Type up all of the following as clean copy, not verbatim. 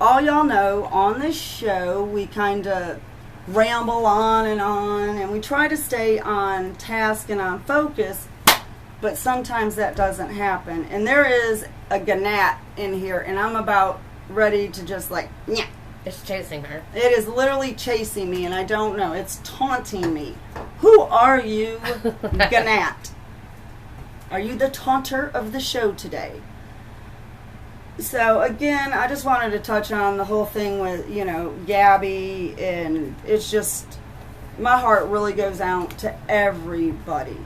all y'all know, on this show, we kind of ramble on, and we try to stay on task and on focus, but sometimes that doesn't happen. And there is a gnat in here, and I'm about ready to just like, yeah. It's chasing her. It is literally chasing me, and I don't know. It's taunting me. Who are you, gnat? Are you the taunter of the show today? So, again, I just wanted to touch on the whole thing with, Gabby, and it's just, my heart really goes out to everybody.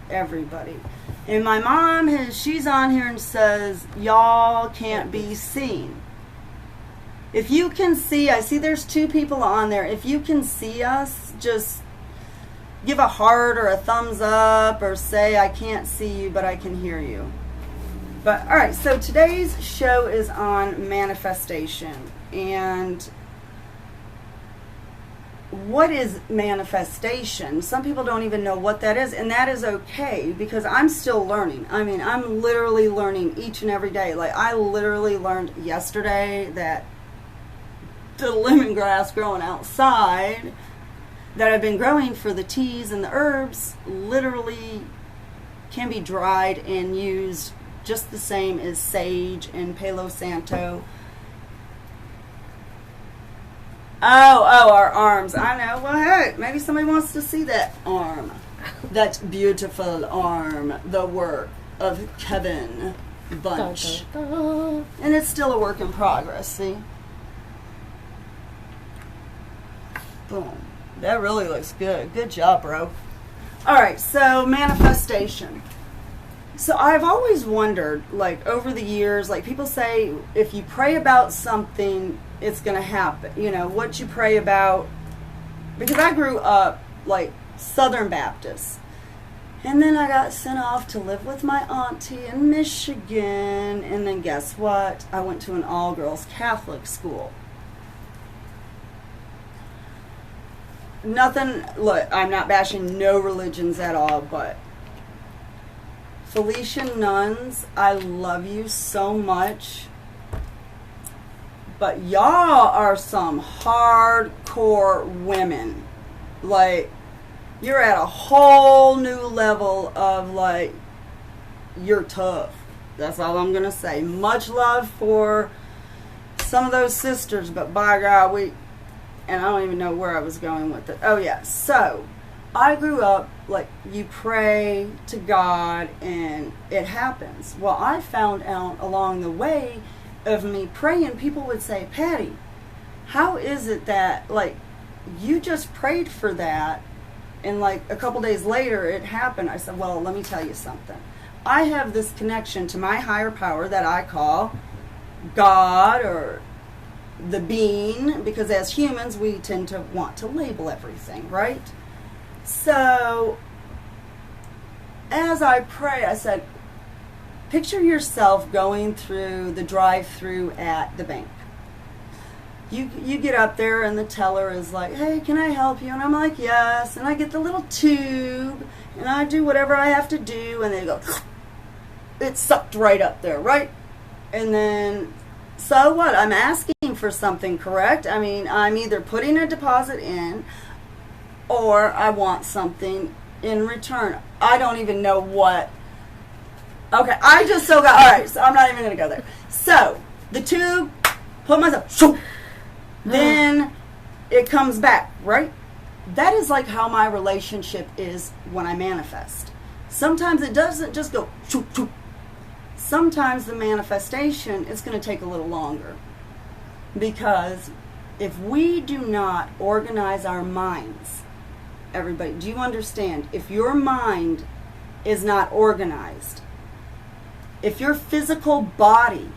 And my mom, she's on here and says, y'all can't be seen. If you can see, I see there's 2 people on there. If you can see us, just give a heart or a thumbs up or say, I can't see you, but I can hear you. But, all right, so today's show is on manifestation. And what is manifestation? Some people don't even know what that is, and that is okay because I'm still learning. I mean, I'm literally learning each and every day. Like, I literally learned yesterday that the lemongrass growing outside that I've been growing for the teas and the herbs literally can be dried and used just the same as sage and Palo Santo. Oh, our arms. I know. Well, hey, maybe somebody wants to see that arm. That beautiful arm. The work of Kevin Bunch. Dun, dun, dun. And it's still a work in progress, see? Boom. That really looks good. Good job, bro. Alright, so manifestation. So I've always wondered, like, over the years, like, people say if you pray about something, it's going to happen. What you pray about. Because I grew up, like, Southern Baptist. And then I got sent off to live with my auntie in Michigan. And then guess what? I went to an all-girls Catholic school. Nothing, look, I'm not bashing no religions at all, but Felician nuns, I love you so much. But y'all are some hardcore women. Like, you're at a whole new level of, like, you're tough. That's all I'm going to say. Much love for some of those sisters, but by God, and I don't even know where I was going with it. Oh, yeah. So, I grew up, like, you pray to God and it happens. Well, I found out along the way of me praying, people would say, Patty, how is it that, like, you just prayed for that and, like, a couple days later it happened? I said, well, let me tell you something. I have this connection to my higher power that I call God or the being, because as humans we tend to want to label everything, right? So as I pray, I said, picture yourself going through the drive-through at the bank. You get up there and the teller is like, hey, can I help you? And I'm like, yes. And I get the little tube and I do whatever I have to do, and they go, it's sucked right up there, right? And then, so what? I'm asking for something, correct? I mean, I'm either putting a deposit in or I want something in return. I don't even know what. Okay, I just still got, alright, so I'm not even going to go there. So, the tube, put myself, shoop, then it comes back, right? That is like how my relationship is when I manifest. Sometimes it doesn't just go, shoop, shoop. Sometimes the manifestation is going to take a little longer. Because if we do not organize our minds, everybody, do you understand? If your mind is not organized, if your physical body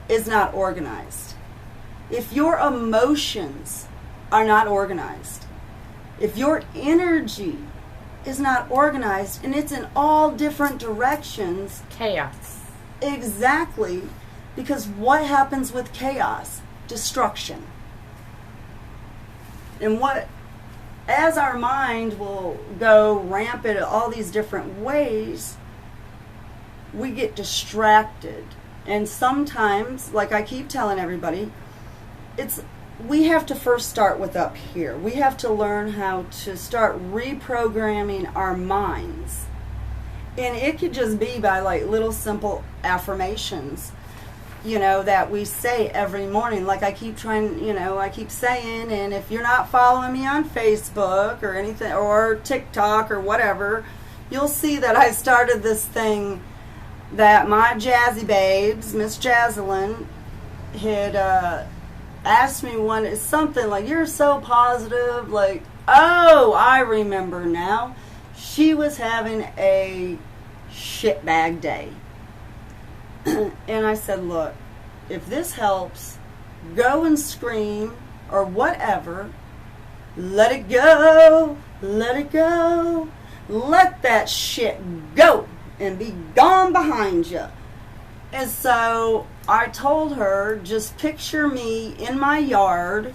is not organized, if your emotions are not organized, if your energy is not organized and it's in all different directions, Chaos. Exactly, because what happens with chaos? Destruction. And as our mind will go rampant all these different ways, we get distracted. And sometimes, like I keep telling everybody, we have to first start with up here. We have to learn how to start reprogramming our minds. And it could just be by like little simple affirmations, that we say every morning. Like I keep saying, and if you're not following me on Facebook or anything, or TikTok or whatever, you'll see that I started this thing that my Jazzy Babes, Miss Jazzlyn, had asked me something like, you're so positive, like, oh, I remember now. She was having a shitbag day. And I said, look, if this helps, go and scream or whatever. Let it go. Let it go. Let that shit go and be gone behind you. And so I told her, just picture me in my yard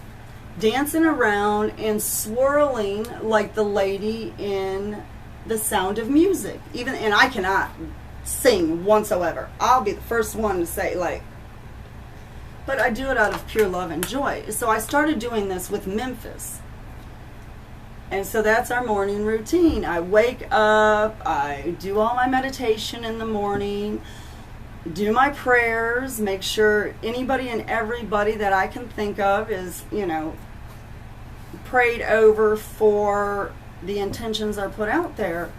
dancing around and swirling like the lady in The Sound of Music. And I cannot sing whatsoever. I'll be the first one to say, but I do it out of pure love and joy. So I started doing this with Memphis. And so that's our morning routine. I wake up, I do all my meditation in the morning, do my prayers, make sure anybody and everybody that I can think of is, prayed over for the intentions are put out there.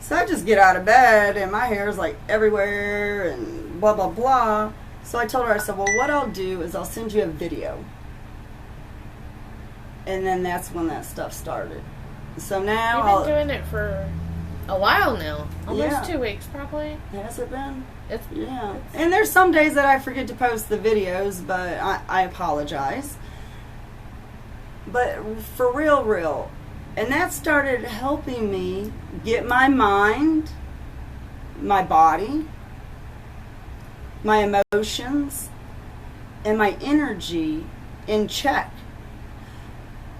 So I just get out of bed and my hair is like everywhere and blah, blah, blah. So I told her, I said, well, what I'll do is I'll send you a video. And then that's when that stuff started. So now you've been doing it for a while now. Almost 2 weeks, probably. Has it been? Yeah. And there's some days that I forget to post the videos, but I apologize. But for real. And that started helping me get my mind, my body, my emotions, and my energy in check.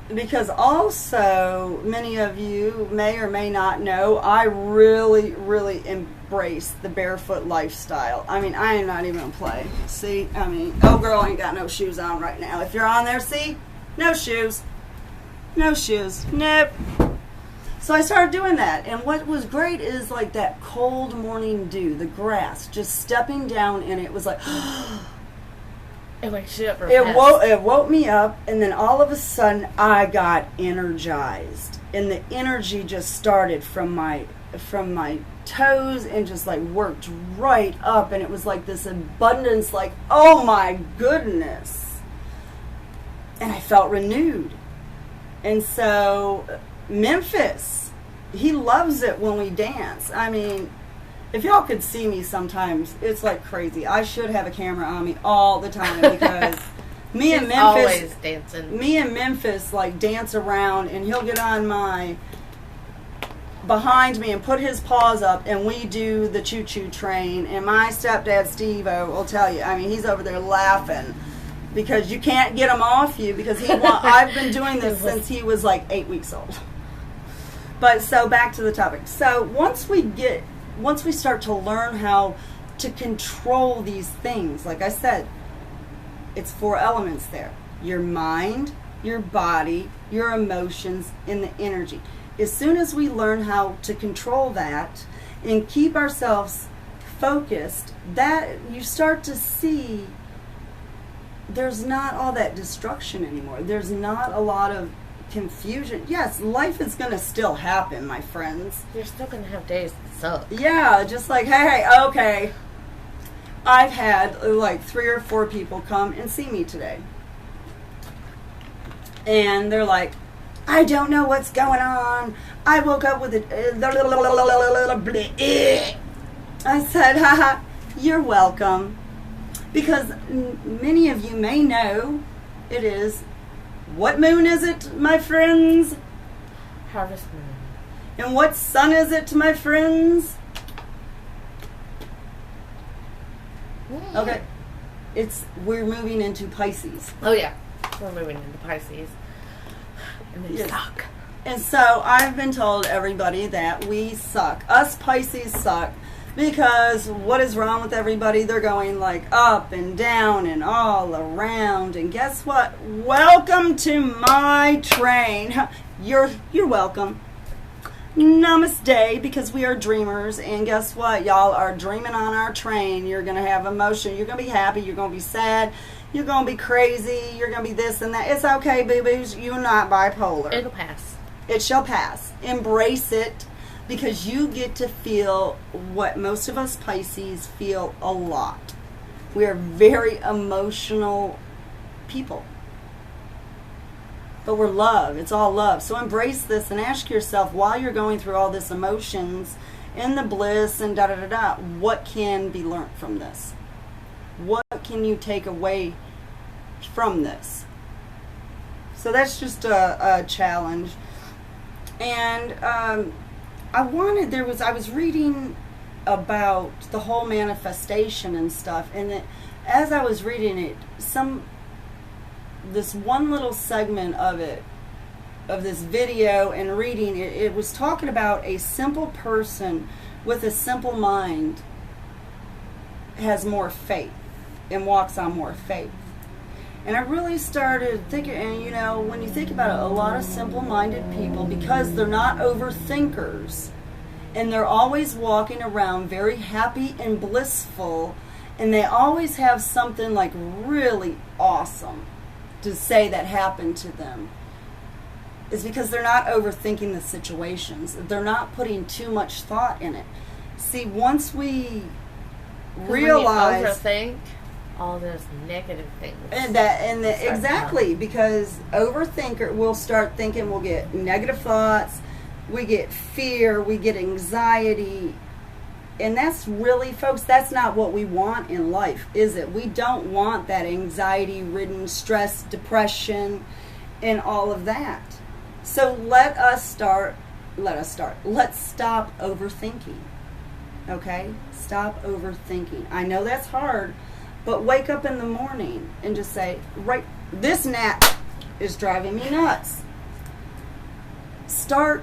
Because also, many of you may or may not know, I really, really embrace the barefoot lifestyle. I mean, I am not even gonna play. See, oh girl ain't got no shoes on right now. If you're on there, see? No shoes. No shoes. Nope. So I started doing that. And what was great is like that cold morning dew, the grass, just stepping down in it was like... It wakes you up. It woke me up, and then all of a sudden I got energized, and the energy just started from my toes and just like worked right up, and it was like this abundance, like, oh my goodness, and I felt renewed. And so Memphis, he loves it when we dance. I mean, if y'all could see me sometimes, it's like crazy. I should have a camera on me all the time because me and Memphis like dance around, and he'll get on behind me and put his paws up, and we do the choo-choo train. And my stepdad Steve-O will tell you, he's over there laughing because you can't get him off you because I've been doing this since he was like 8 weeks old. But so back to the topic. So once we start to learn how to control these things, like I said, it's 4 elements there. Your mind, your body, your emotions, and the energy. As soon as we learn how to control that and keep ourselves focused, that you start to see there's not all that destruction anymore. There's not a lot of confusion. Yes, life is going to still happen, my friends. You're still going to have days that suck. Yeah, just like, hey, okay. I've had like 3 or 4 people come and see me today. And they're like, I don't know what's going on. I woke up with I said, haha, you're welcome. Because many of you may know it is, what moon is it, my friends? Harvest moon. And what sun is it, my friends? Okay. We're moving into Pisces. Oh yeah. We're moving into Pisces. And they suck. And so I've been told, everybody, that we suck. Us Pisces suck Because what is wrong with everybody? They're going like up and down and all around. And guess what? Welcome to my train. You're welcome. Namaste, because we are dreamers. And guess what? Y'all are dreaming on our train. You're going to have emotion. You're going to be happy. You're going to be sad. You're going to be crazy. You're going to be this and that. It's okay, boo-boos. You're not bipolar. It'll pass. It shall pass. Embrace it, because you get to feel what most of us Pisces feel a lot. We are very emotional people. But we're love. It's all love. So embrace this and ask yourself, while you're going through all this emotions and the bliss and da-da-da-da, what can be learned from this? What can you take away from this? So that's just a challenge. And I was reading about the whole manifestation and stuff, and as I was reading it, this one little segment of this video and reading it, it was talking about a simple person with a simple mind has more faith and walks on more faith. And I really started thinking, and when you think about it, a lot of simple-minded people, because they're not overthinkers, and they're always walking around very happy and blissful, and they always have something like really awesome to say that happened to them, is because they're not overthinking the situations. They're not putting too much thought in it. See, once we realize... When you overthink, all those negative things. Exactly, because overthinker will start thinking, we'll get negative thoughts, we get fear, we get anxiety, and that's really, folks, that's not what we want in life, is it? We don't want that anxiety-ridden stress, depression, and all of that. So let's stop overthinking. Okay? Stop overthinking. I know that's hard. But wake up in the morning and just say, right, this gnat is driving me nuts. Start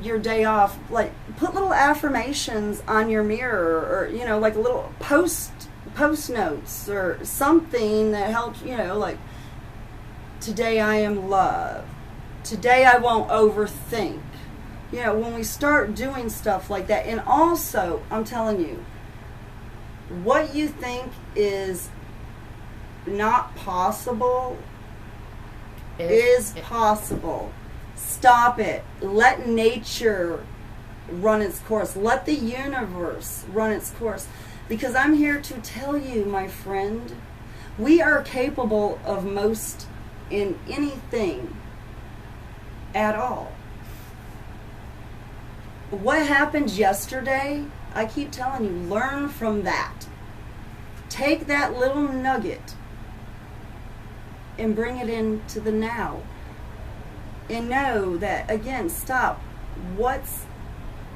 your day off, like, put little affirmations on your mirror, or, like little post notes or something that helps, like, today I am love. Today I won't overthink. When we start doing stuff like that, and also, I'm telling you, what you think is not possible is possible. Stop it. Let nature run its course. Let the universe run its course. Because I'm here to tell you, my friend, we are capable of most in anything at all. What happened yesterday, I keep telling you, learn from that. Take that little nugget and bring it into the now. And know that, again, stop. What's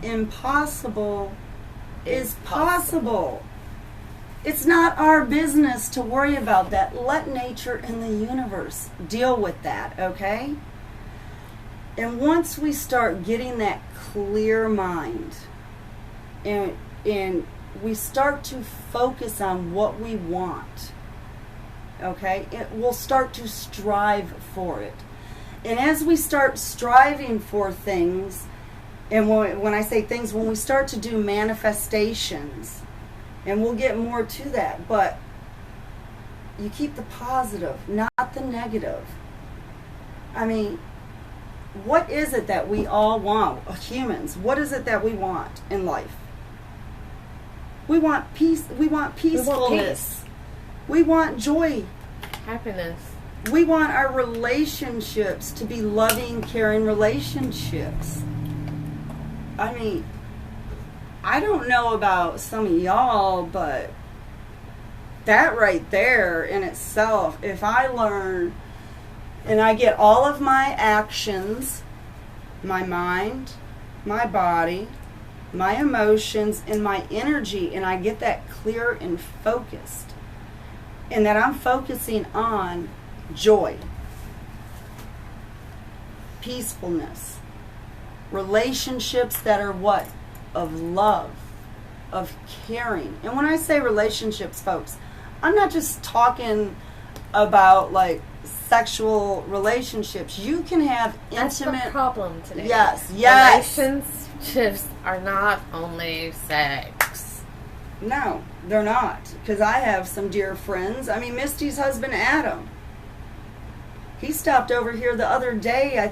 impossible is possible. It's not our business to worry about that. Let nature and the universe deal with that, okay? And once we start getting that clear mind, and we start to focus on what we want, okay, we'll start to strive for it. And as we start striving for things, and when I say things, when we start to do manifestations, and we'll get more to that, but you keep the positive, not the negative. I mean, what is it that we all want, humans? What is it that we want in life? We want peace. We want peacefulness. We want joy. Happiness. We want our relationships to be loving, caring relationships. I mean, I don't know about some of y'all, but that right there in itself, if I learn and I get all of my actions, my mind, my body, my emotions, and my energy, and I get that clear and focused, and that I'm focusing on joy, peacefulness, relationships that are what? Of love. of caring. And when I say relationships, folks, I'm not just talking about like sexual relationships. You can have That's intimate. the problem today. Yes. Relationships are not only sex. No, they're not. Because I have some dear friends. I mean, Misty's husband, Adam. He stopped over here the other day. I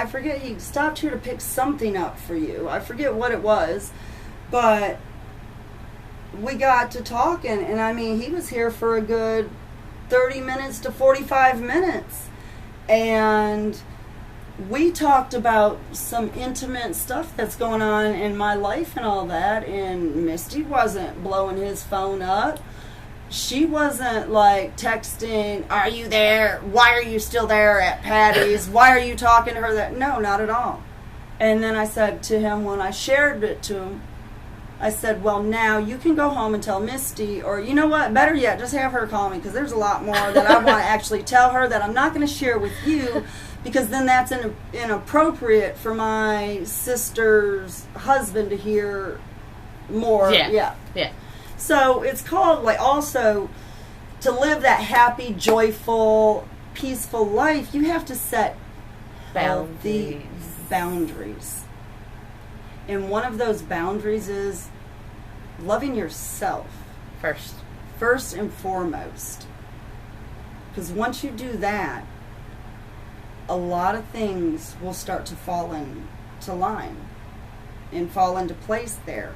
forget, he stopped here to pick something up for you. I forget what it was. But we got to talking. And I mean, he was here for a good 30 minutes to 45 minutes. And we talked about some intimate stuff that's going on in my life and all that. And Misty wasn't blowing his phone up. She wasn't like texting, "Are you there? Why are you still there at Patty's? Why are you talking to her?" That no, not at all. And then I said to him, when I shared it to him, I said, "Well, now you can go home and tell Misty, or you know what? Better yet, just have her call me, because there's a lot more that I want to actually tell her that I'm not going to share with you, because then that's inappropriate for my sister's husband to hear more." Yeah. So it's called, like, also to live that happy, joyful, peaceful life, you have to set healthy boundaries. And one of those boundaries is loving yourself. First and foremost. Because once you do that, a lot of things will start to fall into line and fall into place there.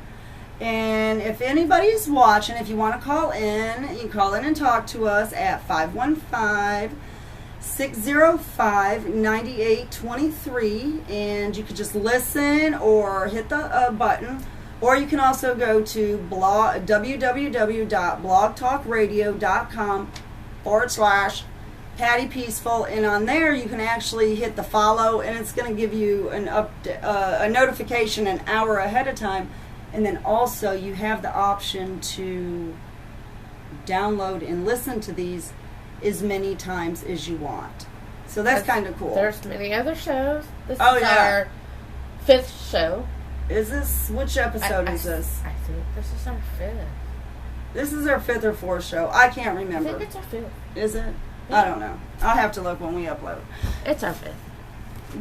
And if anybody's watching, if you want to call in, you can call in and talk to us at 515-605-9823. And you could just listen or hit the button. Or you can also go to www.blogtalkradio.com/Patty Peaceful. And on there you can actually hit the follow, and it's going to give you a notification an hour ahead of time. And then also you have the option to download and listen to these as many times as you want. So that's kind of cool. There's many other shows. This is our 5th show. Is this, which episode is this? I think this is our 5th. This is our 5th or 4th show. I can't remember. I think it's our 5th. Is it? Yeah. I don't know. I'll have to look when we upload. It's our 5th.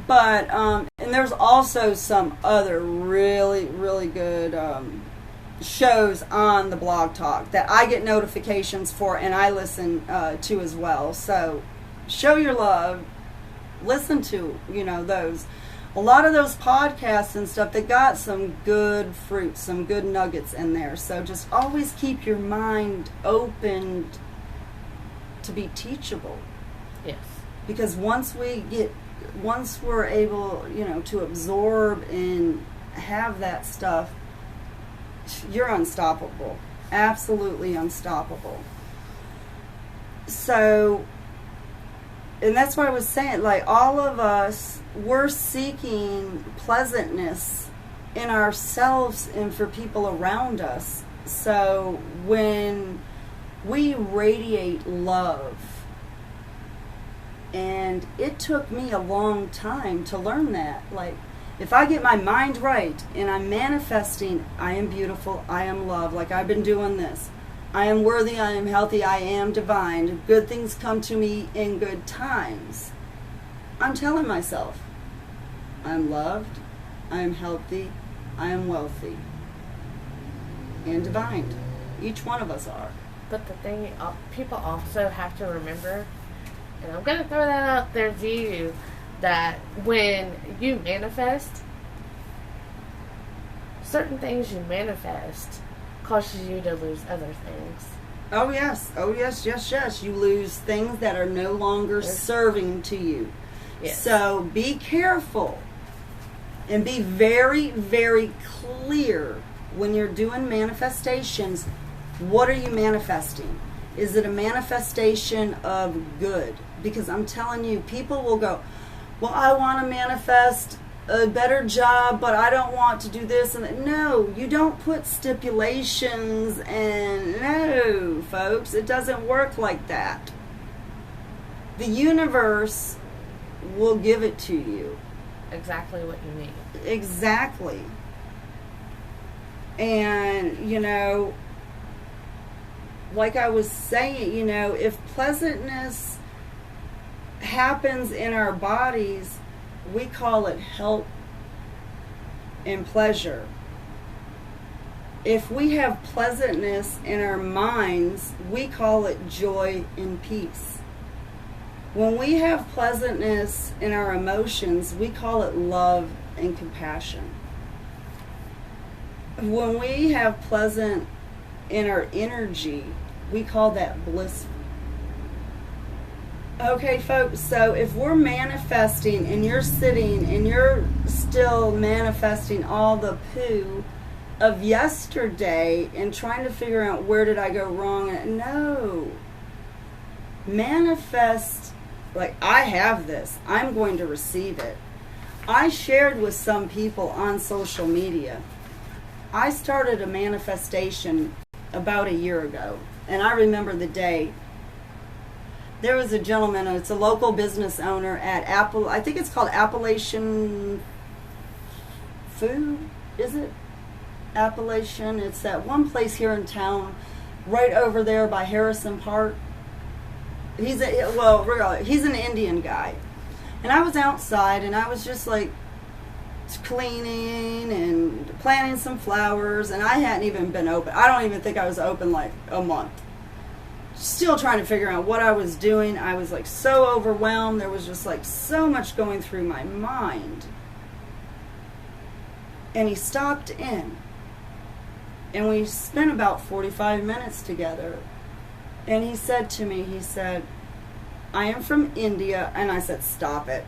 But, and there's also some other really, really good shows on the Blog Talk that I get notifications for and I listen to as well. So, show your love. Listen to, those. A lot of those podcasts and stuff, they got some good fruit, some good nuggets in there. So, just always keep your mind open to be teachable. Yes. Because once we're able, to absorb and have that stuff, you're unstoppable. Absolutely unstoppable. So, and that's what I was saying, like, all of us, we're seeking pleasantness in ourselves and for people around us. So, when we radiate love, and it took me a long time to learn that. Like, if I get my mind right and I'm manifesting, I am beautiful, I am love, like I've been doing this. I am worthy, I am healthy, I am divine. Good things come to me in good times. I'm telling myself, I'm loved, I am healthy, I am wealthy, and divine. Each one of us are. But the thing, people also have to remember, and I'm going to throw that out there to you, that when you manifest, certain things you manifest causes you to lose other things. Oh, yes. You lose things that are no longer serving to you. Yes. So be careful and be very, very clear when you're doing manifestations. What are you manifesting? Is it a manifestation of good? Because I'm telling you, people will go, well, I want to manifest a better job, but I don't want to do this and that. No, you don't put stipulations, and no, folks, it doesn't work like that. The universe will give it to you. Exactly what you need. Exactly. And, like I was saying, if pleasantness happens in our bodies, we call it health and pleasure. If we have pleasantness in our minds, we call it joy and peace. When we have pleasantness in our emotions, we call it love and compassion. When we have pleasant in our energy, we call that bliss. Okay, folks, so if we're manifesting and you're sitting and you're still manifesting all the poo of yesterday and trying to figure out where did I go wrong, no. Manifest, like, I have this. I'm going to receive it. I shared with some people on social media. I started a manifestation about a year ago, and I remember the day. There was a gentleman, it's a local business owner at I think it's called Appalachian Food, is it? Appalachian, it's that one place here in town, right over there by Harrison Park. He's an Indian guy. And I was outside, and I was just like cleaning and planting some flowers, and I hadn't even been open. I don't even think I was open like a month. Still trying to figure out what I was doing. I was like so overwhelmed. There was just like so much going through my mind. And he stopped in, and we spent about 45 minutes together. And he said to me, I am from India. And I said, stop it.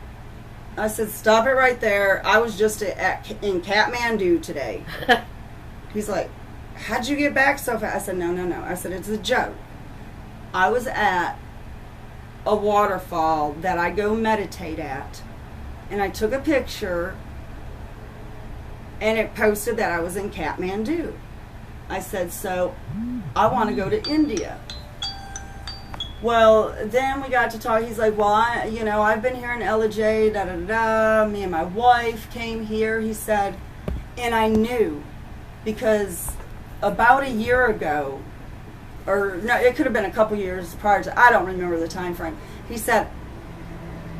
I said, stop it right there. I was just in Kathmandu today. He's like, how'd you get back so fast? I said, no. I said, it's a joke. I was at a waterfall that I go meditate at, and I took a picture, and it posted that I was in Kathmandu. I said, so I want to go to India. Well, then we got to talk. He's like, well, I've been here in LJ, me and my wife came here, he said, and I knew, because about a year ago, or no, it could have been a couple years prior to, I don't remember the time frame. He said,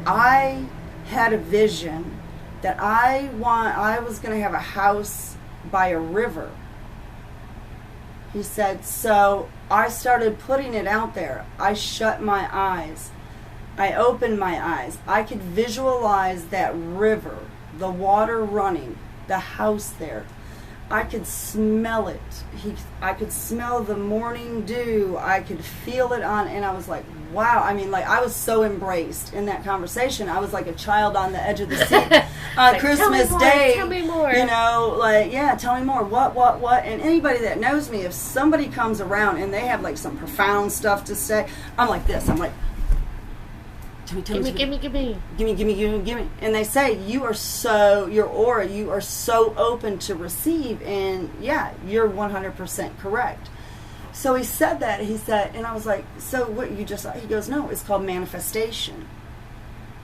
I had a vision that I was going to have a house by a river. He said, so I started putting it out there. I shut my eyes. I opened my eyes. I could visualize that river, the water running, the house there. I could smell it. I could smell the morning dew. I could feel it on, and I was like, wow. I mean, like, I was so embraced in that conversation. I was like a child on the edge of the seat on like, Christmas Day. Tell me more. Tell me more. What? And anybody that knows me, if somebody comes around and they have like some profound stuff to say, I'm like this. I'm like, Give me. And they say, your aura, you are so open to receive. And yeah, you're 100% correct. So he said that, and I was like, so what you just, he goes, no, it's called manifestation.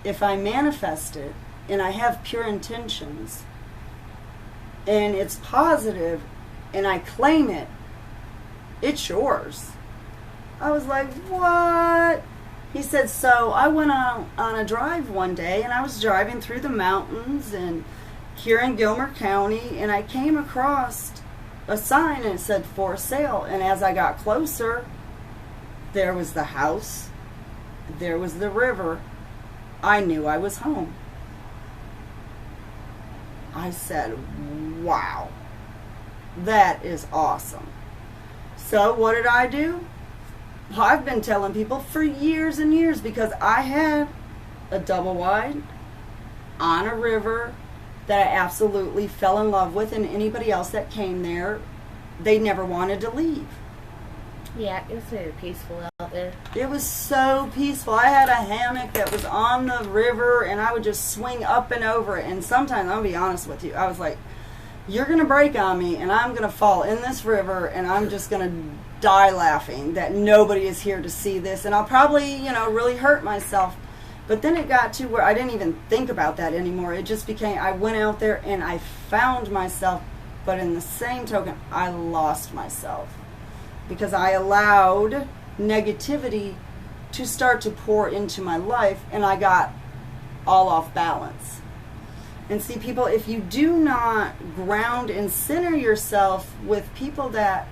If I manifest it and I have pure intentions and it's positive and I claim it, it's yours. I was like, what? He said, so I went on a drive one day, and I was driving through the mountains and here in Gilmer County, and I came across a sign, and it said, for sale. And as I got closer, there was the house, there was the river. I knew I was home. I said, wow, that is awesome. So what did I do? I've been telling people for years and years, because I had a double wide on a river that I absolutely fell in love with, and anybody else that came there, they never wanted to leave. Yeah, it was very peaceful out there. It was so peaceful. I had a hammock that was on the river, and I would just swing up and over it. And sometimes, I'll be honest with you, I was like, you're going to break on me, and I'm going to fall in this river, and I'm just going to die laughing that nobody is here to see this, and I'll probably, really hurt myself. But then it got to where I didn't even think about that anymore. It just became, I went out there and I found myself But in the same token, I lost myself because I allowed negativity to start to pour into my life, and I got all off balance. And see, people, if you do not ground and center yourself with people that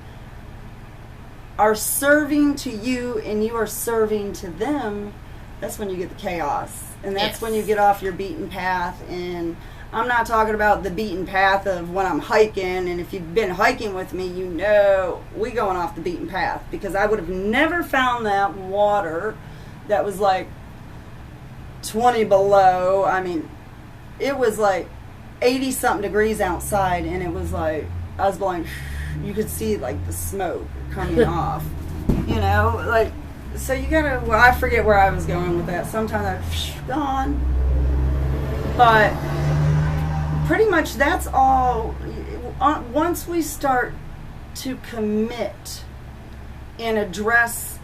are serving to you and you are serving to them, that's when you get the chaos. And that's Yes. when you get off your beaten path. And I'm not talking about the beaten path of when I'm hiking. And if you've been hiking with me, you know we going off the beaten path. Because I would have never found that water that was like 20 below. I mean, it was like 80 something degrees outside, and it was like I was blowing, you could see like the smoke coming off, you know, like, so you gotta, well, I forget where I was going with that. Sometimes I've gone, but pretty much that's all. Once we start to commit and address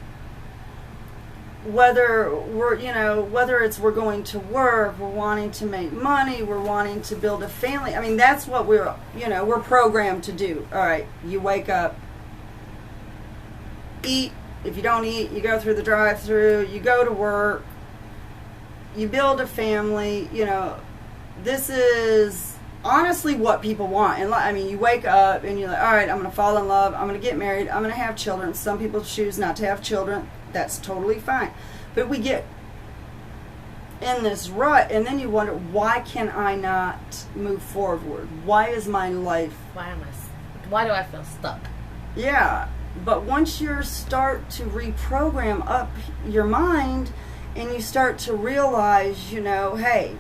whether we're going to work, we're wanting to make money, we're wanting to build a family. I mean, that's what we're programmed to do. All right, you wake up, eat. If you don't eat, you go through the drive-through, you go to work, you build a family. This is honestly what people want. And I mean, you wake up and you're like, all right, I'm going to fall in love, I'm going to get married, I'm going to have children. Some people choose not to have children. That's totally fine. But we get in this rut, and then you wonder, why can I not move forward? Why is my life... Why do I feel stuck? Yeah, but once you start to reprogram up your mind, and you start to realize, hey,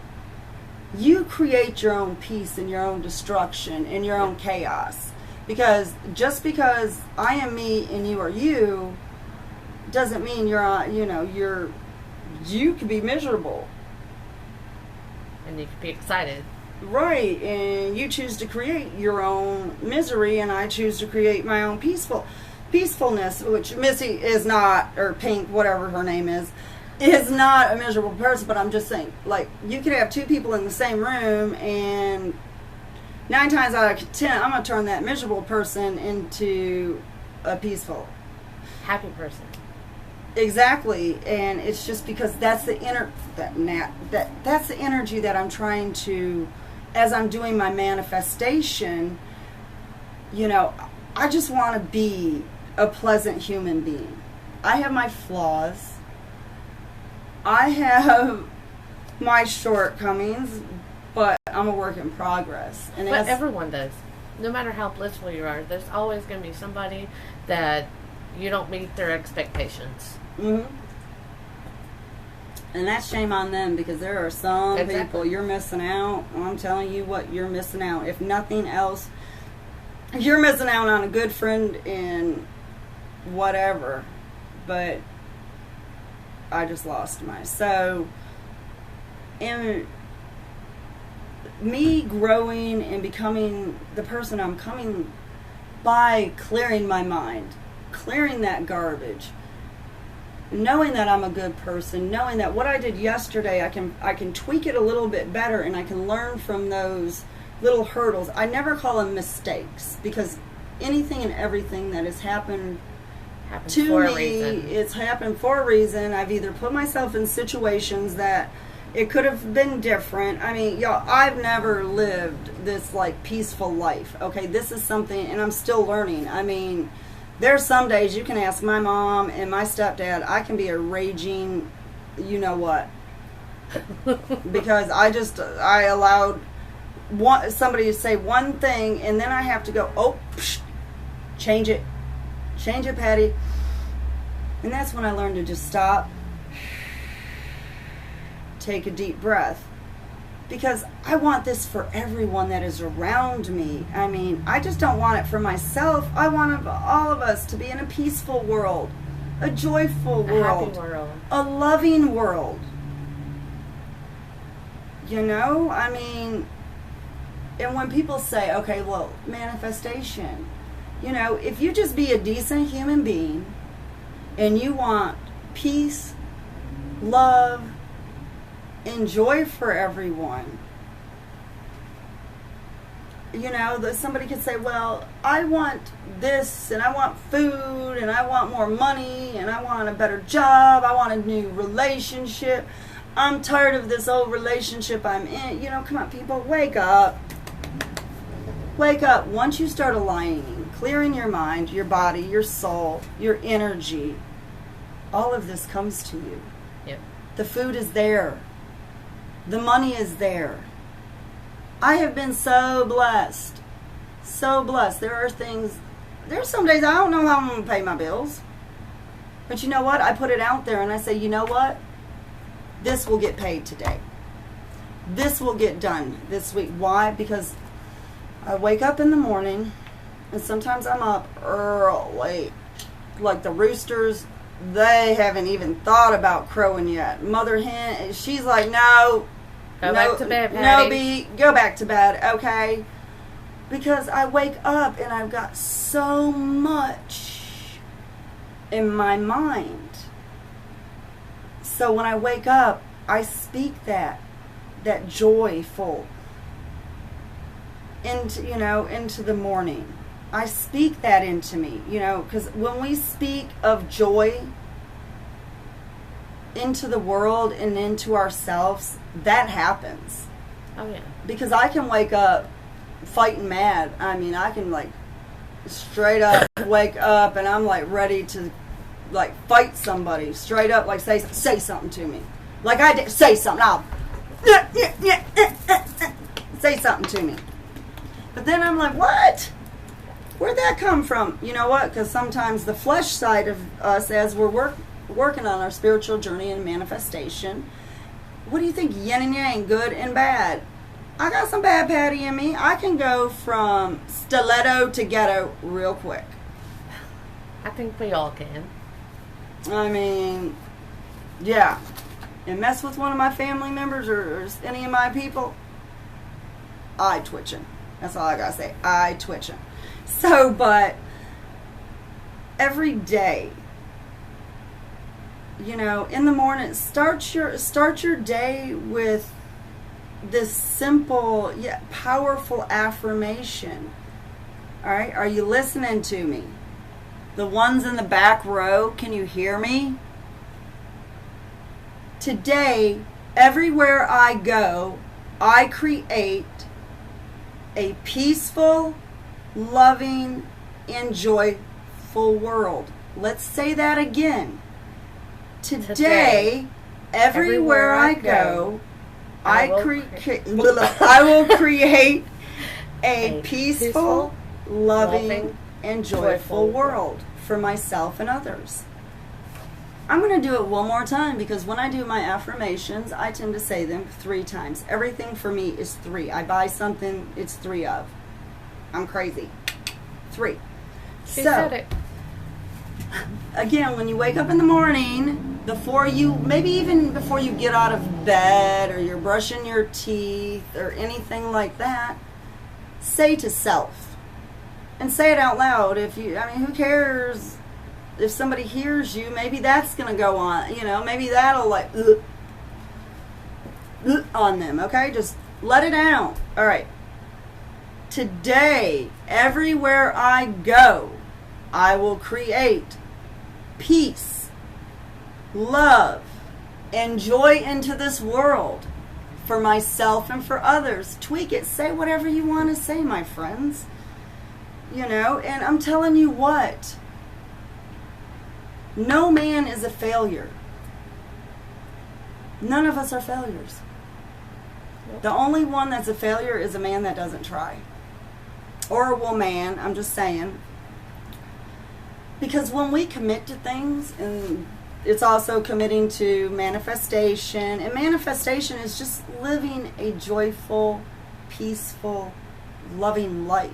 you create your own peace and your own destruction and your own chaos. Because just because I am me and you are you doesn't mean you could be miserable. And you could be excited. Right, and you choose to create your own misery, and I choose to create my own peacefulness, which Missy is not, or Pink, whatever her name is not a miserable person. But I'm just saying, like, you could have two people in the same room, and 9 times out of 10, I'm going to turn that miserable person into a peaceful, happy person. Exactly, and it's just because that's the that's the energy that I'm trying to, as I'm doing my manifestation. I just want to be a pleasant human being. I have my flaws. I have my shortcomings, but I'm a work in progress. And but everyone does. No matter how blissful you are, there's always going to be somebody that you don't meet their expectations. Mm-hmm. And that's shame on them, because there are some people you're missing out. I'm telling you what, you're missing out. If nothing else, you're missing out on a good friend in whatever. But I just lost mine. So, in me growing and becoming the person I'm coming by clearing my mind, clearing that garbage, knowing that I'm a good person, knowing that what I did yesterday, I can tweak it a little bit better, and I can learn from those little hurdles. I never call them mistakes, because anything and everything that has happened to me, it's happened for a reason. I've either put myself in situations that it could have been different. I mean, y'all, I've never lived this like peaceful life. Okay, this is something, and I'm still learning. I mean, there's some days you can ask my mom and my stepdad, I can be a raging, you know what, because I allowed somebody to say one thing, and then I have to go, change it, Patty. And that's when I learned to just stop, take a deep breath, because I want this for everyone that is around me. I mean, I just don't want it for myself. I want all of us to be in a peaceful world, a joyful world, happy world, a loving world. I mean, and when people say, okay, well, manifestation, if you just be a decent human being and you want peace, love, and joy for everyone, somebody could say, well, I want this, and I want food, and I want more money, and I want a better job, I want a new relationship, I'm tired of this old relationship I'm in. Come on, people, wake up. Wake up. Once you start aligning, clearing your mind, your body, your soul, your energy, all of this comes to you. Yep. The food is there. The money is there. I have been so blessed. So blessed. There's some days I don't know how I'm going to pay my bills. But you know what? I put it out there and I say, you know what? This will get paid today. This will get done this week. Why? Because I wake up in the morning, and sometimes I'm up early. Like the roosters, they haven't even thought about crowing yet. Mother hen, she's like, no. Go back to bed, Patty. No, B, go back to bed, okay? Because I wake up and I've got so much in my mind. So when I wake up, I speak that joyful into the morning. I speak that into me, because when we speak of joy into the world and into ourselves, that happens. Oh, yeah. Because I can wake up fighting mad. I mean, I can, straight up wake up and I'm, ready to, fight somebody. Straight up, say something to me. Like I did. Say something. I'll say something to me. But then I'm like, what? Where'd that come from? You know what? Because sometimes the flesh side of us, as we're working on our spiritual journey and manifestation, what do you think? Yin and yang, good and bad. I got some bad Patty in me. I can go from stiletto to ghetto real quick. I think we all can. I mean, yeah. And mess with one of my family members or any of my people, eye twitching. That's all I gotta say. Eye twitching. So, but every day, in the morning, start your day with this simple yet powerful affirmation. All right, are you listening to me? The ones in the back row, can you hear me? Today, everywhere I go, I create a peaceful, loving, and joyful world. Let's say that again. Today, everywhere I go, I will create a peaceful, loving, and joyful world for myself and others. I'm going to do it one more time because when I do my affirmations, I tend to say them 3 times. Everything for me is 3. I buy something, it's 3 of. I'm crazy. 3. She said it. Again, when you wake up in the morning, maybe even before you get out of bed or you're brushing your teeth or anything like that, say to self. And say it out loud. Who cares if somebody hears you? Maybe that's going to go on. Maybe that'll on them. Okay? Just let it out. All right. Today, everywhere I go, I will create peace, love, and joy into this world for myself and for others. Tweak it. Say whatever you want to say, my friends. And I'm telling you what, no man is a failure. None of us are failures. Yep. The only one that's a failure is a man that doesn't try. Or a woman, I'm just saying. Because when we commit to things, and it's also committing to manifestation, and manifestation is just living a joyful, peaceful, loving life.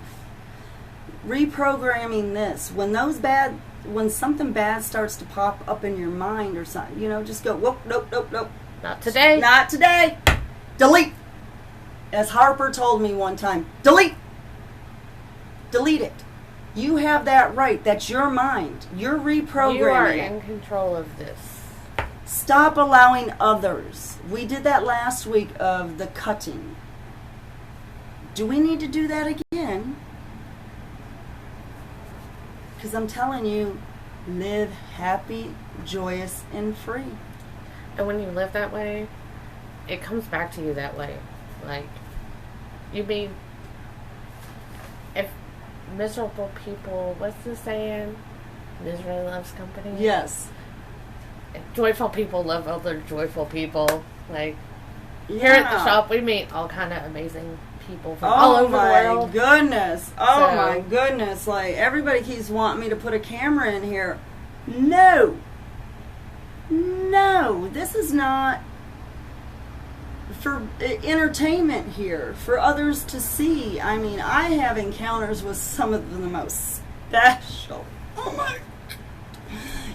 Reprogramming this. When something bad starts to pop up in your mind or something, just go, whoop, nope. Not today. Not today. Delete. As Harper told me one time, delete. Delete it. You have that right. That's your mind. You're reprogramming. You are in control of this. Stop allowing others. We did that last week of the cutting. Do we need to do that again? Because I'm telling you, live happy, joyous, and free. And when you live that way, it comes back to you that way. Like, you mean, if miserable people, what's the saying? Misery loves company? Yes. Joyful people love other joyful people. Like, here at the shop, we meet all kind of amazing people from all over the world. Goodness. Oh my goodness. Like, everybody keeps wanting me to put a camera in here. No. No. This is not for entertainment here, for others to see. I mean, I have encounters with some of the most special,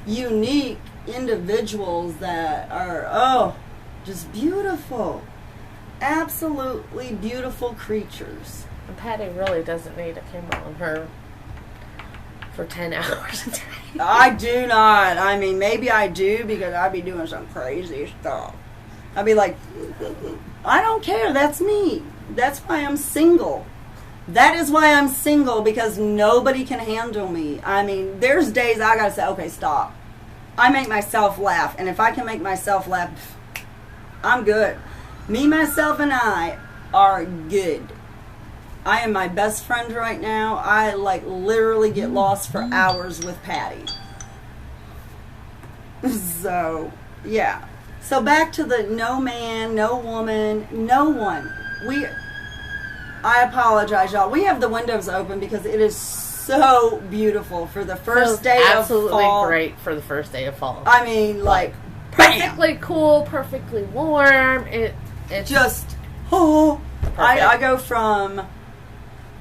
unique individuals that are, just beautiful. Absolutely beautiful creatures. And Patty really doesn't need a camera on her for 10 hours a day. I do not. I mean, maybe I do because I'd be doing some crazy stuff. I'd be like, I don't care. That's me. That's why I'm single. That is why I'm single, because nobody can handle me. I mean, there's days I gotta say, okay, stop. I make myself laugh, and if I can make myself laugh, I'm good. Me, myself, and I are good. I am my best friend right now. I, literally get lost for hours with Patty. So, yeah. So, back to the no man, no woman, no one. I apologize, y'all. We have the windows open because it is so beautiful for the first day of fall. Absolutely great for the first day of fall. I mean, perfectly cool, perfectly warm. It's just, I go from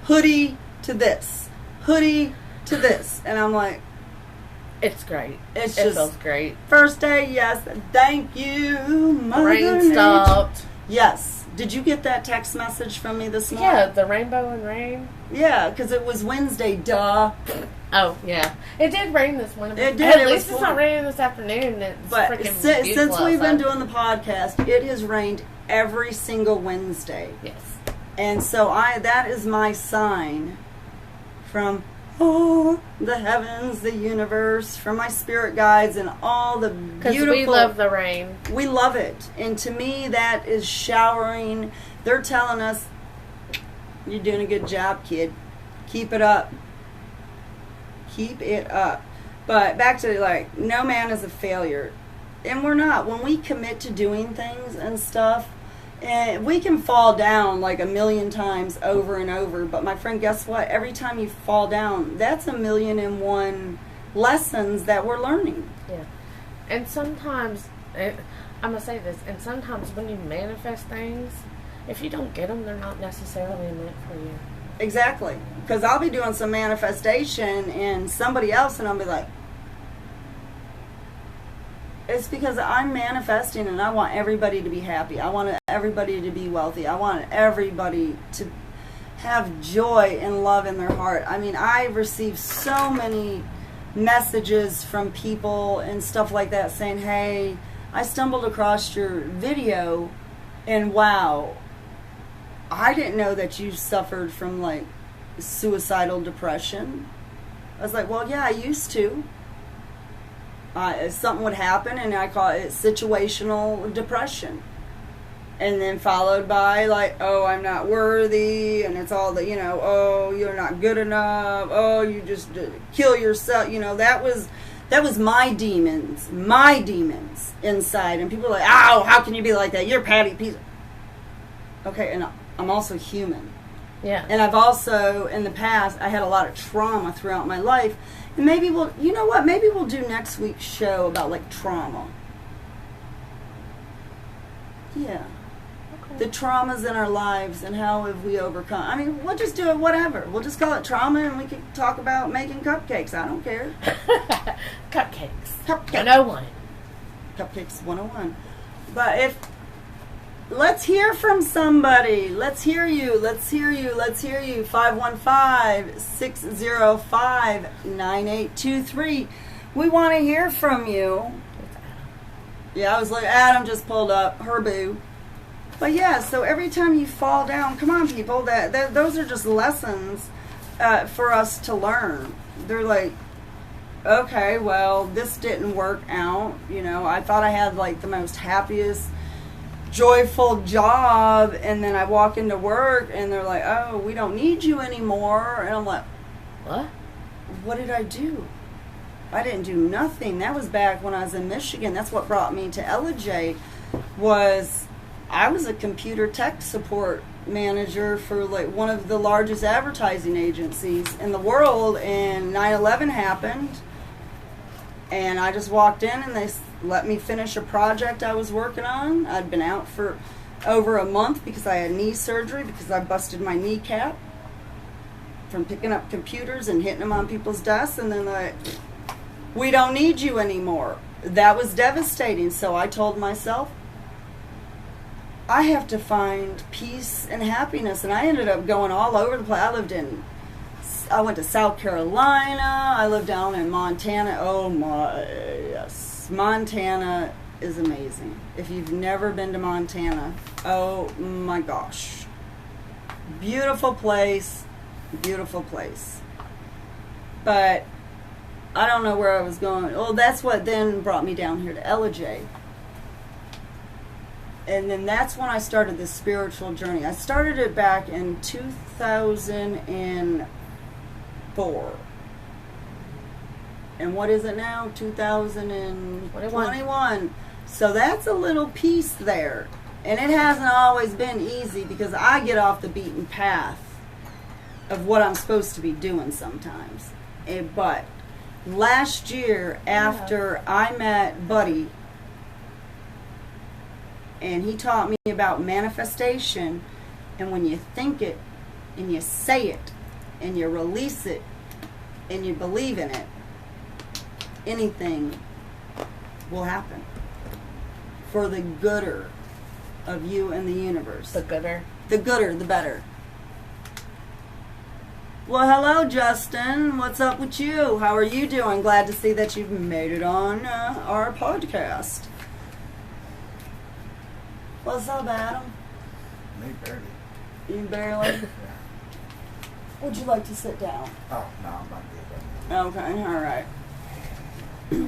hoodie to this, and I'm like, it's great. It feels great. First day, yes. Thank you, Mother Rain Nature. stopped. Yes. Did you get that text message from me this morning? Yeah, the rainbow and rain. Yeah, because it was Wednesday, duh. Oh, yeah. It did rain this morning. It did. At least it's not raining this afternoon. It's but since we've been doing the podcast, it has rained every single Wednesday. Yes. And so that is my sign from the heavens, the universe, from my spirit guides and all the beautiful... Because we love the rain. We love it. And to me, that is showering. They're telling us, you're doing a good job, kid. Keep it up. Keep it up. But back to, no man is a failure. And we're not. When we commit to doing things and stuff, and we can fall down a million times over and over. But my friend, guess what? Every time you fall down, that's 1,000,001 lessons that we're learning. Yeah. And sometimes, I'm going to say this, and sometimes when you manifest things, if you don't get them, they're not necessarily meant for you. Exactly. Because I'll be doing some manifestation and somebody else, and I'll be like, it's because I'm manifesting and I want everybody to be happy. I want everybody to be wealthy. I want everybody to have joy and love in their heart. I mean, I received so many messages from people and stuff like that saying, hey, I stumbled across your video and wow, I didn't know that you suffered from suicidal depression. I was like, well, yeah, I used to. Something would happen, and I call it situational depression. And then followed by, I'm not worthy, and it's all the, you're not good enough, you just kill yourself. That was my demons inside. And people are like, ow, how can you be like that? You're Patty Piece. Okay, and I'm also human. Yeah. And I've also, in the past, I had a lot of trauma throughout my life. And maybe maybe we'll do next week's show about trauma. Yeah. Okay. The traumas in our lives and how have we overcome. I mean, we'll just do it whatever. We'll just call it trauma and we can talk about making cupcakes. I don't care. Cupcakes. 101. Cupcakes 101. But let's hear from somebody. Let's hear you. 515-605-9823. We want to hear from you. Yeah, I was like, Adam just pulled up. Her boo. But yeah, so every time you fall down, come on, people, that those are just lessons for us to learn. They're like, okay, well, this didn't work out. You know, I thought I had like the most happiest, joyful job, and then I walk into work and they're like, oh, we don't need you anymore. And I'm like, What? what did I do? I didn't do nothing. That was back when I was in Michigan. That's what brought me to Ellijay, was I was a computer tech support manager for like one of the largest advertising agencies in the world, and 9/11 happened, and I just walked in and they let me finish a project I was working on. I'd been out for over a month because I had knee surgery because I busted my kneecap from picking up computers and hitting them on people's desks, and then like, we don't need you anymore. That was devastating. So I told myself, I have to find peace and happiness. And I ended up going all over the place. I went to South Carolina. I lived down in Montana. Oh my, yes. Montana is amazing. If you've never been to Montana, oh my gosh. Beautiful place. Beautiful place. But I don't know where I was going. Well, that's what then brought me down here to Ellijay. And then that's when I started this spiritual journey. I started it back in 2004. And what is it now? 2021. So that's a little piece there. And it hasn't always been easy because I get off the beaten path of what I'm supposed to be doing sometimes. But last year, after I met Buddy, and he taught me about manifestation, and when you think it, and you say it, and you release it, and you believe in it, anything will happen for the gooder of you and the universe. The gooder? The gooder, the better. Well, hello, Justin. What's up with you? How are you doing? Glad to see that you've made it on our podcast. What's up, Adam? Me, barely. You barely? Yeah. Would you like to sit down? Oh, no, I'm not good. Okay, all right.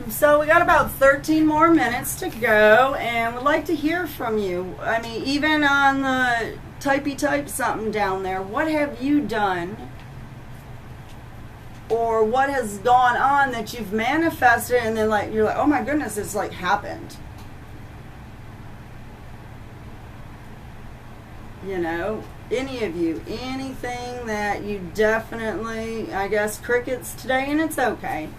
So we got about 13 more minutes to go, and we'd like to hear from you. I mean, even on the type something down there, what have you done? Or what has gone on that you've manifested and then like you're like, oh my goodness, it's like happened. You know, any of you, anything that you definitely, I guess, crickets today, and it's okay.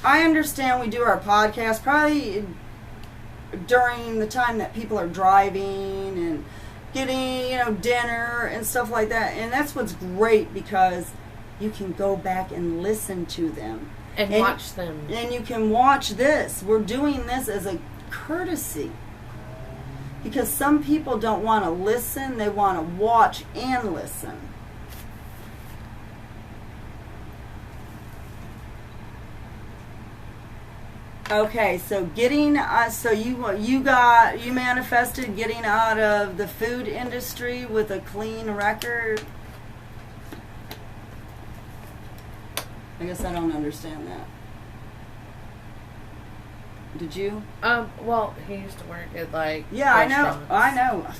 I understand we do our podcast probably during the time that people are driving and getting, you know, dinner and stuff like that. And that's what's great because you can go back and listen to them. And watch them. And you can watch this. We're doing this as a courtesy. Because some people don't want to listen, they want to watch and listen. Okay, so getting so you manifested getting out of the food industry with a clean record. I guess I don't understand that. Did you? Well, he used to work at like restaurants.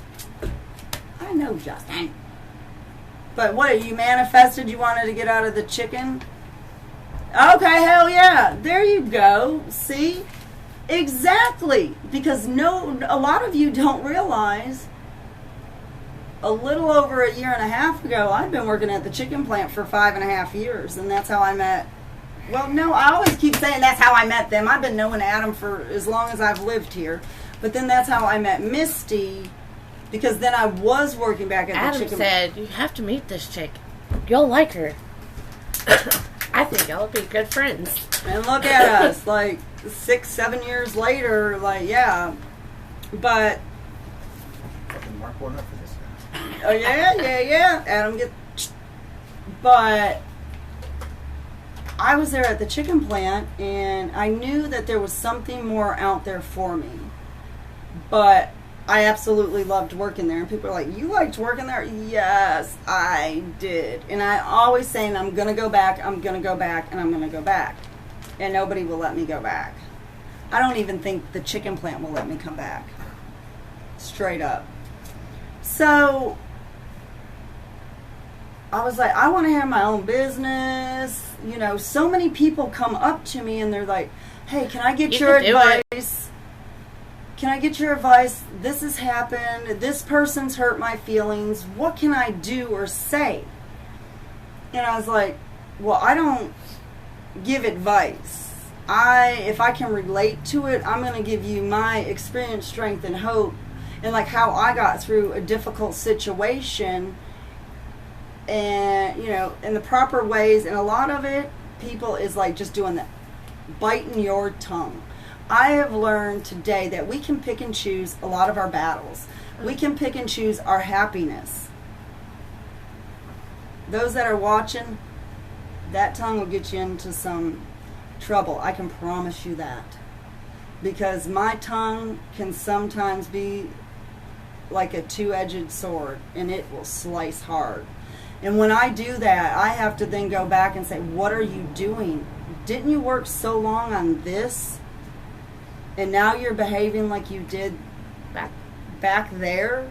I know, Justin. But what, you manifested you wanted to get out of the chicken? Okay, hell yeah. There you go. See? Exactly. Because a lot of you don't realize a little over a year and a half ago, I've been working at the chicken plant for 5.5 years, and that's how I met. Well, no, I always keep saying that's how I met them. I've been knowing Adam for as long as I've lived here. But then that's how I met Misty, because then I was working back at the chicken plant. Adam said, you have to meet this chick. You'll like her. I think y'all would be good friends. And look at us, like 6-7 years later, like, yeah. But Fucking Mark one up for this guy. oh yeah. Adam but I was there at the chicken plant, and I knew that there was something more out there for me. But I absolutely loved working there. And people are like, you liked working there? Yes, I did. And I always saying, I'm going to go back, I'm going to go back, and I'm going to go back. And nobody will let me go back. I don't even think the chicken plant will let me come back. Straight up. So I was like, I want to have my own business. You know, so many people come up to me and they're like, hey, can I get your advice? Can I get your advice? This has happened. This person's hurt my feelings. What can I do or say? And I was like, well, I don't give advice. If I can relate to it, I'm going to give you my experience, strength, and hope, and like how I got through a difficult situation, and you know, in the proper ways. And a lot of it, people, is like just doing that, biting your tongue. I have learned today that we can pick and choose a lot of our battles. We can pick and choose our happiness. Those that are watching, that tongue will get you into some trouble. I can promise you that. Because my tongue can sometimes be like a two-edged sword, and it will slice hard. And when I do that, I have to then go back and say, what are you doing? Didn't you work so long on this? And now you're behaving like you did back there?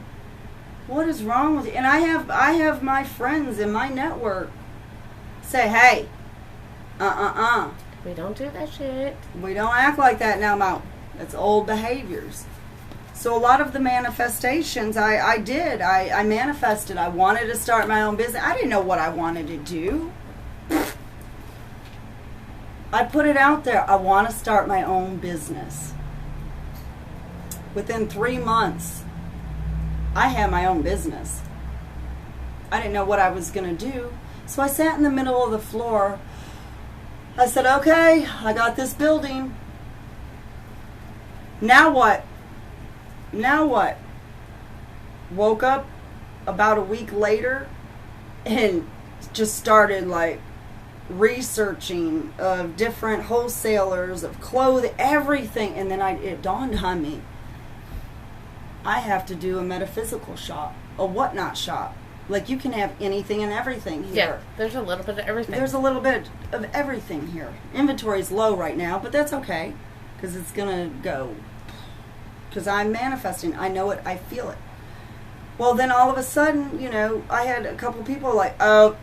What is wrong with you? And I have my friends in my network say, hey, we don't do that shit. We don't act like that now, Mo. That's old behaviors. So a lot of the manifestations I did. I manifested. I wanted to start my own business. I didn't know what I wanted to do. I put it out there. I want to start my own business. Within 3 months, I had my own business. I didn't know what I was going to do. So I sat in the middle of the floor. I said, okay, I got this building. Now what? Now what? Woke up about a week later and just started like researching of different wholesalers of clothing, everything. And then it dawned on me, I have to do a metaphysical shop, a whatnot shop. Like, you can have anything and everything here. Yeah, there's a little bit of everything. There's a little bit of everything here. Inventory's low right now, but that's okay, because it's going to go. Because I'm manifesting. I know it. I feel it. Well, then all of a sudden, you know, I had a couple people like, oh,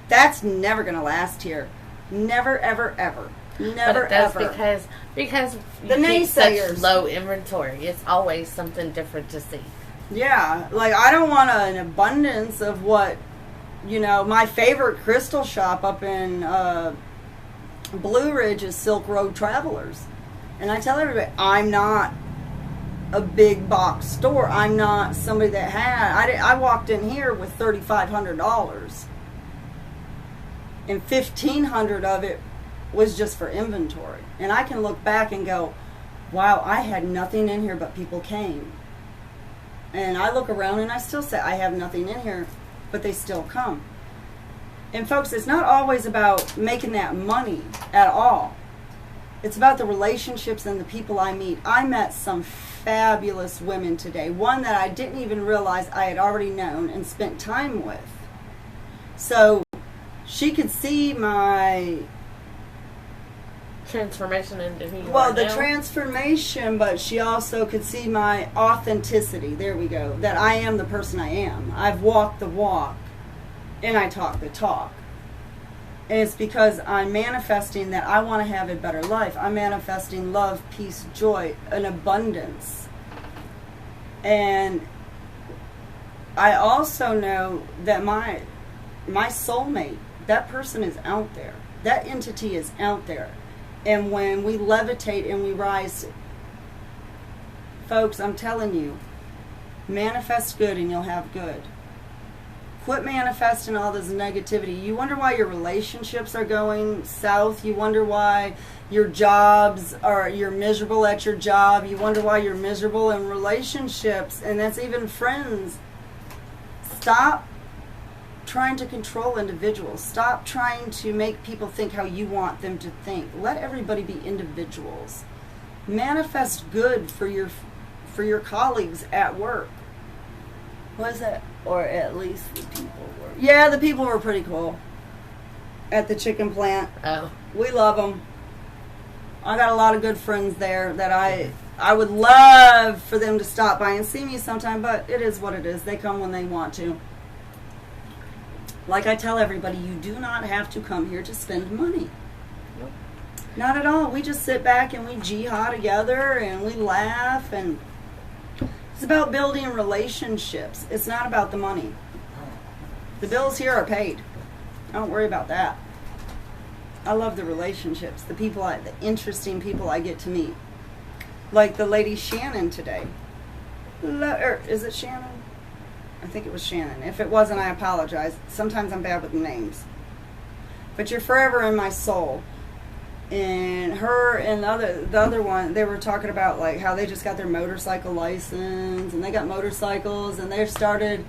that's never going to last here. Never, ever, ever. Never, but it does ever. Because the you keep naysayers. such low inventory. It's always something different to see. Yeah, like I don't want an abundance of what, you know, my favorite crystal shop up in Blue Ridge is Silk Road Travelers. And I tell everybody, I'm not a big box store. I'm not somebody that I walked in here with $3,500. And $1,500 of it was just for inventory. And I can look back and go, wow, I had nothing in here but people came. And I look around and I still say, I have nothing in here, but they still come. And folks, it's not always about making that money at all. It's about the relationships and the people I meet. I met some fabulous women today. One that I didn't even realize I had already known and spent time with. So she could see my transformation into who you are well, the now. transformation, but she also could see my authenticity. There we go. That I am the person I am. I've walked the walk, and I talk the talk. And it's because I'm manifesting that I want to have a better life. I'm manifesting love, peace, joy, an abundance. And I also know that my soulmate, that person is out there. That entity is out there. And when we levitate and we rise, folks, I'm telling you, manifest good and you'll have good. Quit manifesting all this negativity. You wonder why your relationships are going south. You wonder why your jobs are, you're miserable at your job. You wonder why you're miserable in relationships. And that's even friends. Stop trying to control individuals. Stop trying to make people think how you want them to think. Let everybody be individuals. Manifest good for for your colleagues at work. Was it? Or at least the people were. Yeah, the people were pretty cool at the chicken plant. Oh. We love them. I got a lot of good friends there that I would love for them to stop by and see me sometime, but it is what it is. They come when they want to. Like I tell everybody, you do not have to come here to spend money. Nope. Not at all. We just sit back and we jihad together and we laugh, and it's about building relationships. It's not about the money. The bills here are paid. Don't worry about that. I love the relationships, the interesting people I get to meet. Like the lady Shannon today. Is it Shannon? I think it was Shannon. If it wasn't, I apologize. Sometimes I'm bad with names. But you're forever in my soul. And her and the other one, they were talking about like how they just got their motorcycle license, and they got motorcycles, and they've started.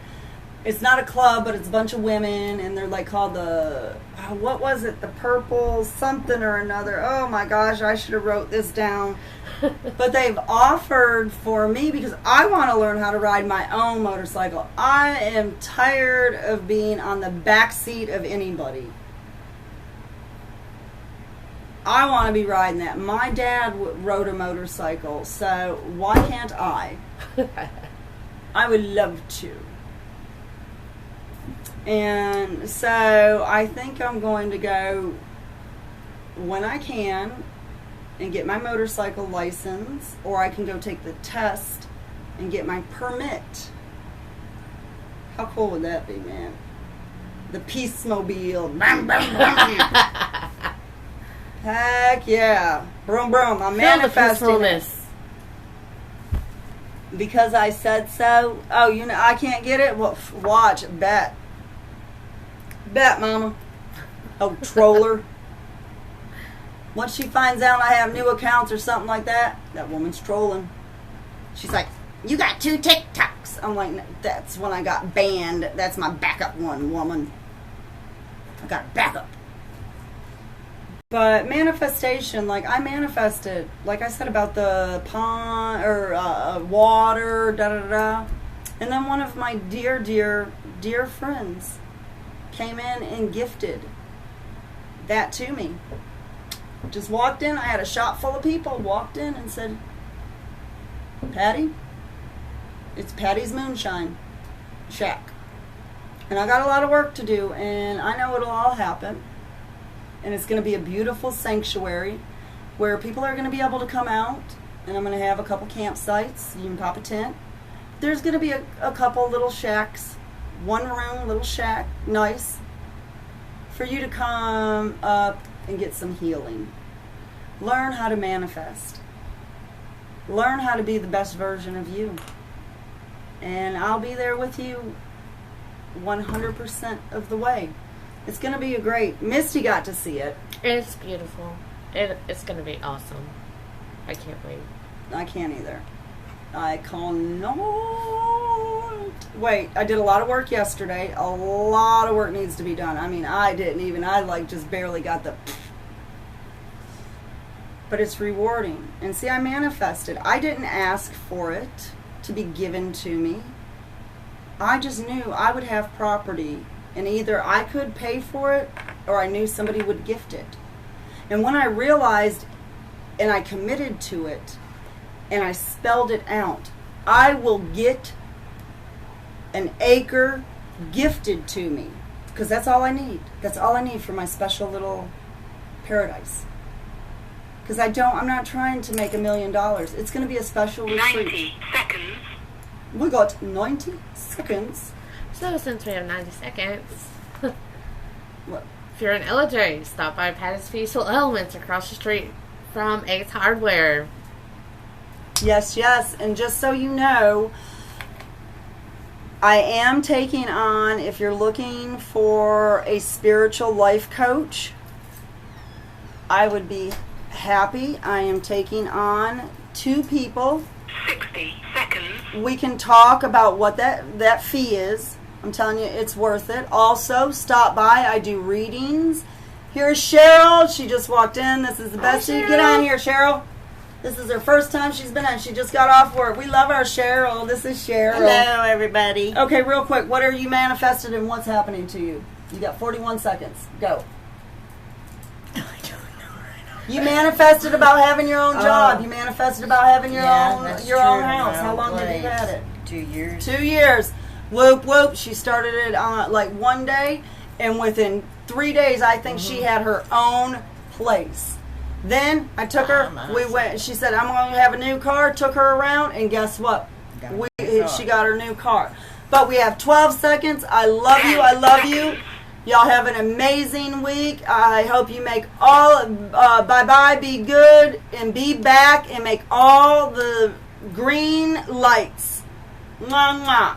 It's not a club, but it's a bunch of women, and they're like called the, what was it? The Purple something or another. Oh my gosh, I should have wrote this down. But they've offered for me, because I want to learn how to ride my own motorcycle. I am tired of being on the back seat of anybody. I want to be riding that. My dad rode a motorcycle, so why can't I? I would love to. And so I think I'm going to go when I can and get my motorcycle license, or I can go take the test and get my permit. How cool would that be, man? The Peace-mobile. Brum, brum, brum. Heck yeah. Brum, brum. I'm manifesting it. Because I said so. Oh, you know, I can't get it? Well, watch. Bet. Bet, mama. Oh, troller. Once she finds out I have new accounts or something like that, that woman's trolling. She's like, you got 2 TikToks. I'm like, no, that's when I got banned. That's my backup one, woman. I got a backup. But manifestation, like I manifested, like I said about the pond or water, da-da-da. And then one of my dear, dear, dear friends came in and gifted that to me. Just walked in. I had a shop full of people. Walked in and said, Patty, it's Patty's Moonshine Shack. And I got a lot of work to do, and I know it'll all happen. And it's going to be a beautiful sanctuary where people are going to be able to come out, and I'm going to have a couple campsites. You can pop a tent. There's going to be a couple little shacks, one room, little shack, nice, for you to come up and get some healing. Learn how to manifest. Learn how to be the best version of you. And I'll be there with you 100% of the way. It's going to be a great... Misty got to see it. It's beautiful. It's going to be awesome. I can't wait. I can't either. I cannot. Wait, I did a lot of work yesterday. A lot of work needs to be done. I mean, I just barely got the... But it's rewarding. And see, I manifested. I didn't ask for it to be given to me. I just knew I would have property, and either I could pay for it or I knew somebody would gift it. And when I realized and I committed to it and I spelled it out, I will get an acre gifted to me, because that's all I need. That's all I need for my special little paradise. Because I'm not trying to make $1 million. It's going to be a special retreat. 90 seconds. We got 90 seconds. So since we have 90 seconds, What? if you're in LJ, stop by Patty's Peaceful Elements across the street from Ace Hardware. Yes, yes. And just so you know, I am taking on, if you're looking for a spiritual life coach, I would be happy. I am taking on 2 people. 60 seconds. We can talk about what that fee is. I'm telling you, it's worth it. Also, stop by. I do readings. Here's Cheryl. She just walked in. This is the best seat. Get on here, Cheryl. This is her first time she's been on. She just got off work. We love our Cheryl. This is Cheryl. Hello, everybody. Okay, real quick. What are you manifested and what's happening to you? You got 41 seconds. Go. I don't know right now. You manifested about having your own job. You manifested about having your own that's own true. house. My How own long have you place. had it? 2 years. 2 years. Whoop, whoop. She started it on like one day, and within 3 days, I think she had her own place. Then I took her. We went. She said, "I'm going to have a new car." Took her around, and guess what? She got her new car. But we have 12 seconds. I love you. I love you. Y'all have an amazing week. I hope you make all. Bye-bye. Be good and be back and make all the green lights. Mwah, mwah.